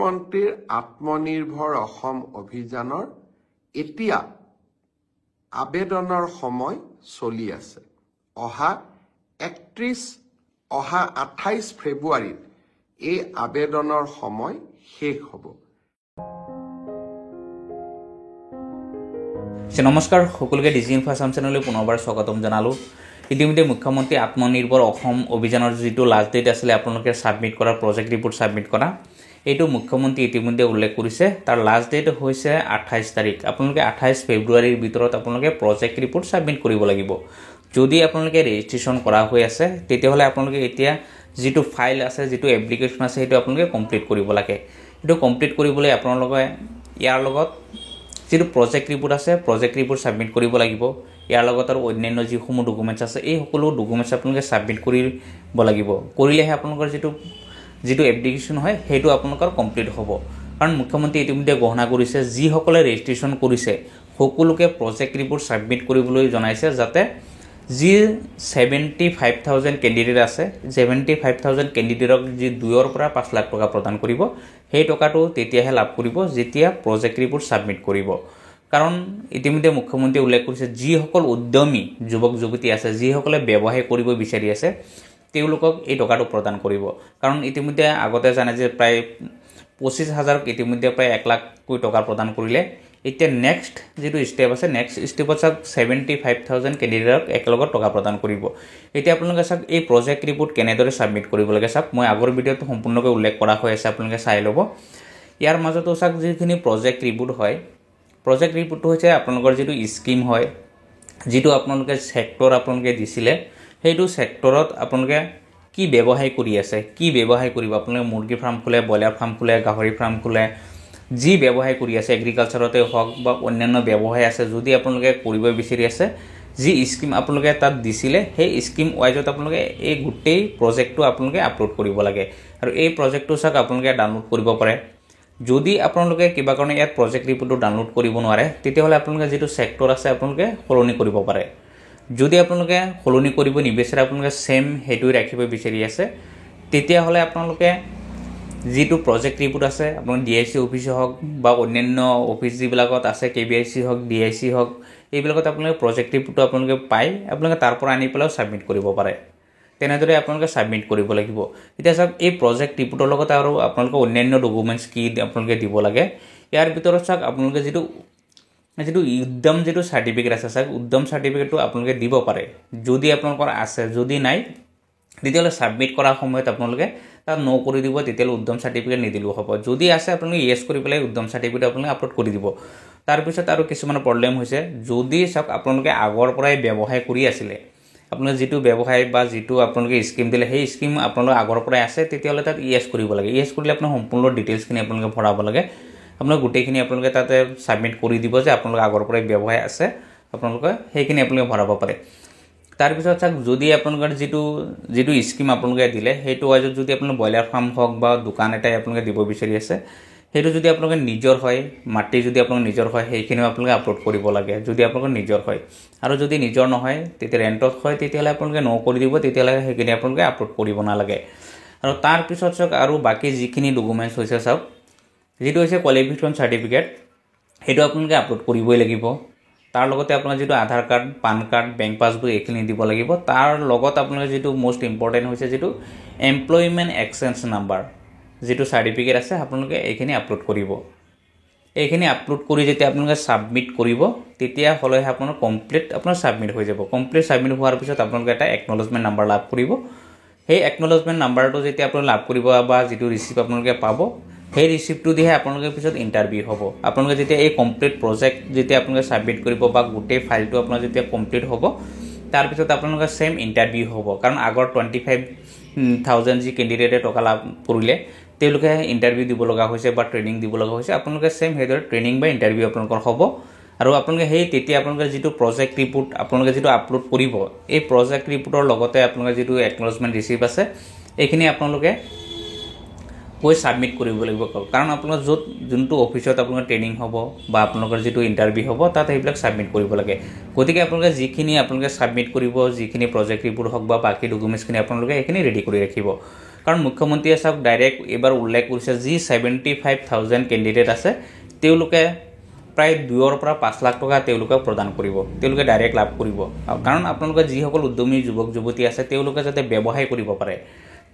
মন্ত্ৰীৰ আত্মনিৰ্ভৰ অসম অভিযানৰ এতিয়া আবেদনৰ সময় চলি আছে। অহা 28 ফেব্ৰুৱাৰীত এই আবেদনৰ সময় শেষ হ'ব। নমস্কাৰ, সকলোকে ডিজি ইনফো আসাম চেনেললৈ পুনৰবাৰ স্বাগতম জনালোঁ। ইতিমধ্যে মুখ্যমন্ত্ৰী আত্মনিৰ্ভৰ অসম অভিযানৰ যিটো লাষ্ট ডেট আছিলে আপোনালোকে ছাবমিট কৰা প্ৰজেক্ট ৰিপৰ্ট ছাবমিট কৰা, এইটো মুখ্যমন্ত্ৰী ইতিমধ্যে উল্লেখ কৰিছে। তাৰ লাষ্ট ডেট হৈছে 28 তাৰিখ। আপোনালোকে 28 ফেব্ৰুৱাৰীৰ ভিতৰত আপোনালোকে প্ৰজেক্ট ৰিপৰ্ট ছাবমিট কৰিব লাগিব। যদি আপোনালোকে ৰেজিষ্ট্ৰেশ্যন কৰা হৈ আছে তেতিয়াহ'লে আপোনালোকে এতিয়া যিটো ফাইল আছে, যিটো এপ্লিকেশ্যন আছে, সেইটো আপোনালোকে কমপ্লিট কৰিব লাগে। এইটো কমপ্লিট কৰিবলৈ আপোনালোকে ইয়াৰ লগত যিটো প্ৰজেক্ট ৰিপৰ্ট আছে, প্ৰজেক্ট ৰিপৰ্ট ছাবমিট কৰিব লাগিব। ইয়াৰ লগত আৰু অন্যান্য যিসমূহ ডকুমেণ্টছ আছে, এই সকলো ডকুমেণ্টছ আপোনালোকে ছাবমিট কৰিব লাগিব। কৰিলেহে আপোনালোকৰ যিটো এপ্লিকেশ্যন হয় সেইটো আপোনালোকৰ কমপ্লিট হ'ব। কাৰণ মুখ্যমন্ত্ৰী ইতিমধ্যে ঘোষণা কৰিছে যিসকলে ৰেজিষ্ট্ৰেশ্যন কৰিছে সকলোকে প্ৰজেক্ট ৰিপৰ্ট ছাবমিট কৰিবলৈ জনাইছে, যাতে যি 75,000 কেণ্ডিডেট আছে, 75,000 কেণ্ডিডেটক যি 2 পৰা 5 লাখ টকা প্ৰদান কৰিব, সেই টকাটো তেতিয়াহে লাভ কৰিব যেতিয়া প্ৰজেক্ট ৰিপৰ্ট ছাবমিট কৰিব। কাৰণ ইতিমধ্যে মুখ্যমন্ত্ৰীয়ে উল্লেখ কৰিছে যিসকল উদ্যমী যুৱক যুৱতী আছে, যিসকলে ব্যৱসায় কৰিব বিচাৰি আছে, তেওঁলোকক এই টকাটো প্ৰদান কৰিব। কাৰণ ইতিমধ্যে আগতে জানে যে প্ৰায় 25,000 ইতিমধ্যে প্ৰায় 1 লাখকৈ টকা প্ৰদান কৰিলে। এতিয়া নেক্সট যিটো ষ্টেপ আছে, নেক্সট ষ্টেপত চাওক 75,000 কেণ্ডিডেটক একেলগত টকা প্ৰদান কৰিব। এতিয়া আপোনালোকে চাওক এই প্ৰজেক্ট ৰিপৰ্ট কেনেদৰে ছাবমিট কৰিব লাগে চাওক, মই আগৰ ভিডিঅ'ত সম্পূৰ্ণকৈ উল্লেখ কৰা হৈ আছে, আপোনালোকে চাই ল'ব। ইয়াৰ মাজতো চাওক যিখিনি প্ৰজেক্ট ৰিপৰ্ট হয়, প্ৰজেক্ট ৰিপৰ্টটো হৈছে আপোনালোকৰ যিটো স্কিম হয়, যিটো আপোনালোকে ছেক্টৰ আপোনালোকে দিছিলে, সেইটো ছেক্টৰত আপোনালোকে কি ব্যৱসায় কৰি আছে, কি ব্যৱসায় কৰিব, আপোনালোকে মুৰ্গী ফাৰ্ম খোলে, ব্ৰইলাৰ ফাৰ্ম খোলে, গাহৰি ফাৰ্ম খোলে, যি ব্যৱসায় কৰি আছে, এগ্ৰিকালচাৰতে হওক বা অন্যান্য ব্যৱসায় আছে, যদি আপোনালোকে কৰিব বিচাৰি আছে, যি স্কিম আপোনালোকে তাত দিছিলে সেই স্কিম ৱাইজত আপোনালোকে এই গোটেই প্ৰজেক্টটো আপোনালোকে আপলোড কৰিব লাগে। আৰু এই প্ৰজেক্টটো চাওক আপোনালোকে ডাউনলোড কৰিব পাৰে। যদি আপোনালোকে কিবা কাৰণে ইয়াত প্ৰজেক্ট ৰিপৰ্টটো ডাউনলোড কৰিব নোৱাৰে তেতিয়াহ'লে আপোনালোকে যিটো ছেক্টৰ আছে আপোনালোকে সলনি কৰিব পাৰে। যদি আপোনালোকে সলনি কৰিব নিবিচাৰে, আপোনালোকে ছেম সেইটোৱে ৰাখিব বিচাৰি আছে, তেতিয়াহ'লে আপোনালোকে যিটো প্ৰজেক্ট ৰিপৰ্ট আছে আপোনালোকে DIC অফিচে হওক বা অন্যান্য অফিচ যিবিলাকত আছে, KBIC হওক, DIC হওক, এইবিলাকত আপোনালোকে প্ৰজেক্ট ৰিপৰ্টটো আপোনালোকে পাই আপোনালোকে তাৰ পৰা আনি পেলাইও ছাবমিট কৰিব পাৰে। তেনেদৰে আপোনালোকে ছাবমিট কৰিব লাগিব। এতিয়া চাওক এই প্ৰজেক্ট ৰিপৰ্টৰ লগত আৰু আপোনালোকে অন্যান্য ডকুমেণ্টছ কি আপোনালোকে দিব লাগে। ইয়াৰ ভিতৰত চাওক আপোনালোকে যিটো উদ্যম যিটো চাৰ্টিফিকেট আছে, চাওক উদ্যম চাৰ্টিফিকেটটো আপোনালোকে দিব পাৰে যদি আপোনালোকৰ আছে। যদি নাই তেতিয়াহ'লে ছাবমিট কৰাৰ সময়ত আপোনালোকে তাত ন' কৰি দিব, তেতিয়াহ'লে উদ্যম চাৰ্টিফিকেট নিদিলেও হ'ব। যদি আছে আপোনালোকে য়েছ কৰি পেলাই উদ্যম চাৰ্টিফিকেট আপোনালোকে আপলোড কৰি দিব। তাৰপিছত আৰু কিছুমান প্ৰব্লেম হৈছে, যদি চাওক আপোনালোকে আগৰ পৰাই ব্যৱসায় কৰি আছিলে, আপোনালোকে যিটো ব্যৱসায় বা যিটো আপোনালোকে স্কিম দিলে সেই স্কিম আপোনালোকে আগৰ পৰাই আছে, তেতিয়াহ'লে তাত য়েছ কৰিব লাগে। য়েছ কৰিলে আপোনাৰ সম্পূৰ্ণ ডিটেইলছখিনি আপোনালোকে ভৰাব লাগে। আপোনালোকে গোটেইখিনি আপোনালোকে তাতে ছাবমিট কৰি দিব যে আপোনালোকে আগৰ পৰাই ব্যৱসায় আছে, আপোনালোকে সেইখিনি আপোনালোকে ভৰাব পাৰে। তাৰপিছত চাওক যদি আপোনালোকৰ যিটো স্কিম আপোনালোকে দিলে সেইটো ৱাইজত যদি আপোনালোকে ব্ৰইলাৰ ফাৰ্ম হওক বা দোকান এটাই আপোনালোকে দিব বিচাৰি আছে, সেইটো যদি আপোনালোকে নিজৰ হয়, মাটি যদি আপোনালোকৰ নিজৰ হয়, সেইখিনিও আপোনালোকে আপলোড কৰিব লাগে যদি আপোনালোকৰ নিজৰ হয়। আৰু যদি নিজৰ নহয়, তেতিয়া ৰেণ্টত হয়, তেতিয়াহ'লে আপোনালোকে ন' কৰি দিব, তেতিয়াহ'লে সেইখিনি আপোনালোকে আপলোড কৰিব নালাগে। আৰু তাৰপিছত চাওক আৰু বাকী যিখিনি ডকুমেণ্টছ হৈছে, চাওক যিটো হৈছে কোৱালিফিকেশ্যন চাৰ্টিফিকেট, সেইটো আপোনালোকে আপলোড কৰিবই লাগিব। তাৰ লগতে আপোনাৰ যিটো Aadhaar card, PAN card, bank passbook এইখিনি দিব লাগিব। তাৰ লগত আপোনালোকে যিটো মষ্ট ইম্পৰ্টেণ্ট হৈছে যিটো এমপ্লয়মেণ্ট এক্সচেঞ্জ নাম্বাৰ, যিটো চাৰ্টিফিকেট আছে, আপোনালোকে এইখিনি আপলোড কৰিব। এইখিনি আপলোড কৰি যেতিয়া আপোনালোকে ছাবমিট কৰিব তেতিয়াহ'লেহে আপোনাৰ কমপ্লিট আপোনাৰ ছাবমিট হৈ যাব। কমপ্লিট ছাবমিট হোৱাৰ পিছত আপোনালোকে এটা একনলেজমেণ্ট নাম্বাৰ লাভ কৰিব। সেই একনলেজমেণ্ট নাম্বাৰটো যেতিয়া আপোনালোকে লাভ কৰিব বা যিটো ৰিচিপ্ট আপোনালোকে পাব, সেই ৰিচিপ্টটো দিহে আপোনালোকে পিছত ইণ্টাৰভিউ হ'ব। আপোনালোকে যেতিয়া এই কমপ্লিট প্ৰজেক্ট যেতিয়া আপোনালোকে ছাবমিট কৰিব বা গোটেই ফাইলটো আপোনাৰ যেতিয়া কমপ্লিট হ'ব, তাৰপিছত আপোনালোকে ছেম ইণ্টাৰভিউ হ'ব। কাৰণ আগৰ 25,000 যি কেণ্ডিডেটে টকা লাভ কৰিলে তেওঁলোকে ইণ্টাৰভিউ দিব লগা হৈছে বা ট্ৰেইনিং দিব লগা হৈছে, আপোনালোকে ছেম সেইদৰে ট্ৰেইনিং বা ইণ্টাৰভিউ আপোনালোকৰ হ'ব। আৰু আপোনালোকে তেতিয়া আপোনালোকে যিটো প্ৰজেক্ট ৰিপৰ্ট আপোনালোকে যিটো আপলোড কৰিব, এই প্ৰজেক্ট ৰিপৰ্টৰ লগতে আপোনালোকে যিটো একনলেজমেণ্ট ৰিচিপ্ট আছে এইখিনি আপোনালোকে গৈ ছাবমিট কৰিব লাগিব। কাৰণ আপোনালোকৰ যোনটো অফিচত আপোনালোকৰ ট্ৰেইনিং হ'ব বা আপোনালোকৰ যিটো ইণ্টাৰভিউ হ'ব, তাত সেইবিলাক ছাবমিট কৰিব লাগে। গতিকে আপোনালোকে যিখিনি আপোনালোকে ছাবমিট কৰিব, যিখিনি প্ৰজেক্ট ৰিপৰ্ট হওক বা বাকী ডকুমেণ্টছখিনি আপোনালোকে এইখিনি ৰেডি কৰি ৰাখিব। কাৰণ মুখ্যমন্ত্ৰীয়ে চাওক ডাইৰেক্ট এবাৰ উল্লেখ কৰিছে যি 75,000 কেণ্ডিডেট আছে তেওঁলোকে প্ৰায় 2 পৰা 5 লাখ টকা তেওঁলোকে প্ৰদান কৰিব, তেওঁলোকে ডাইৰেক্ট লাভ কৰিব। কাৰণ আপোনালোকে যিসকল উদ্যমী যুৱক যুৱতী আছে তেওঁলোকে যাতে ব্যৱসায় কৰিব পাৰে,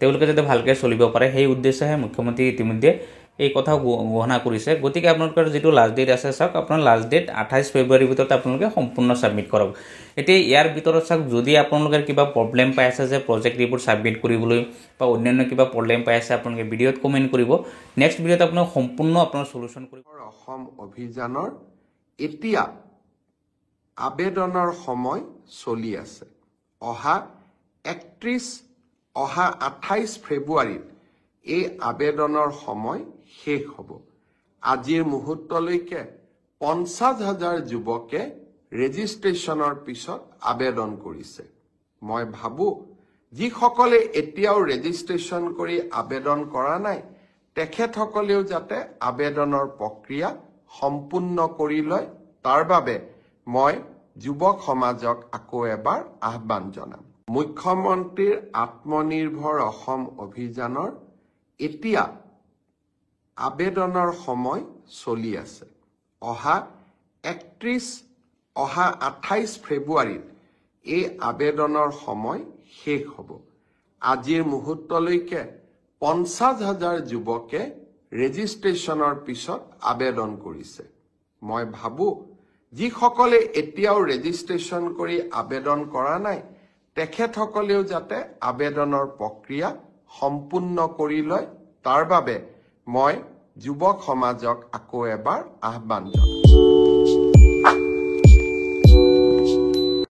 তেওঁলোকে যাতে ভালকৈ চলিব পাৰে, সেই উদ্দেশ্যেহে মুখ্যমন্ত্ৰী ইতিমধ্যে এই কথা ঘোষণা কৰিছে। গতিকে আপোনালোকৰ যিটো লাষ্ট ডেট আছে চাওক, আপোনাৰ লাষ্ট ডেট 28 ফেব্ৰুৱাৰীৰ ভিতৰত আপোনালোকে সম্পূৰ্ণ ছাবমিট কৰক। এতিয়া ইয়াৰ ভিতৰত চাওক যদি আপোনালোকৰ কিবা প্ৰব্লেম পাই আছে যে প্ৰজেক্ট ৰিপৰ্ট ছাবমিট কৰিবলৈ বা অন্যান্য কিবা প্ৰব্লেম পাই আছে আপোনালোকে ভিডিঅ'ত কমেণ্ট কৰিব, নেক্সট ভিডিঅ'ত আপোনাক সম্পূৰ্ণ আপোনাৰ সলিউশ্যন কৰিব। অসম অভিযানৰ এতিয়া আবেদনৰ সময় চলি আছে। অহা 28 ফেব্ৰুৱাৰীত এই আবেদনৰ সময় শেষ হ'ব। আজিৰ মুহূৰ্তলৈকে 50,000 যুৱকে ৰেজিষ্ট্ৰেশ্যনৰ পিছত আবেদন কৰিছে। মই ভাবোঁ যিসকলে এতিয়াও ৰেজিষ্ট্ৰেশ্যন কৰি আবেদন কৰা নাই তেখেতসকলেও যাতে আবেদনৰ প্ৰক্ৰিয়া সম্পূৰ্ণ কৰি লয়, তাৰ বাবে মই যুৱক সমাজক আকৌ এবাৰ আহ্বান জনাম। মুখ্যমন্ত্ৰীৰ আত্মনিৰ্ভৰ অসম অভিযানৰ এতিয়া আবেদনৰ সময় চলি আছে। অহা 28 ফেব্ৰুৱাৰীত এই আবেদনৰ সময় শেষ হ'ব। আজিৰ মুহূৰ্তলৈকে 50,000 যুৱকে ৰেজিষ্ট্ৰেশ্যনৰ পিছত আবেদন কৰিছে। মই ভাবোঁ যিসকলে এতিয়াও ৰেজিষ্ট্ৰেশ্যন কৰি আবেদন কৰা নাই তেখেতসকলেও যাতে আবেদনৰ প্ৰক্ৰিয়া সম্পূৰ্ণ কৰি লয়, তাৰ বাবে মই যুৱক সমাজক আকৌ এবাৰ আহ্বান জনাম।